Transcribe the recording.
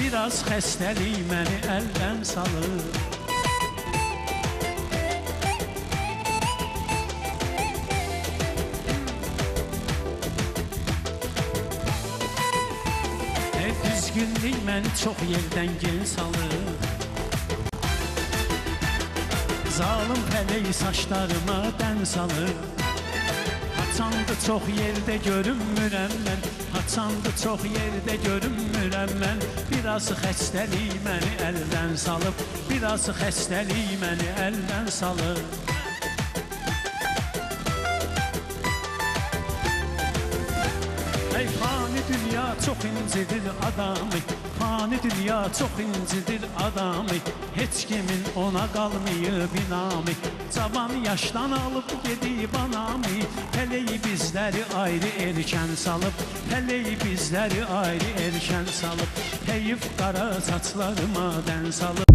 biraz xəstəlik məni əldən salır. Düzgünlük məni çox yerdən gel salır. Zalım pələy saçlarıma dən salır. Haçandı çox yerdə görünmürəm mən, haçandı çox yerdə görünmürəm mən. Biraz xəstəlik məni əldən salıb, biraz xəstəlik məni əldən salıb. Ey fani dünya çox incidir adamı, fani dünya çox incidir adamı. Heç kimin ona qalmayıb inamı, cavan yaşdan alıb gedib anamı. Pələy bizləri ayrı erkən salıb, pələy bizləri ayrı erkən salıb. Heyif qara saçlarıma dən salıb.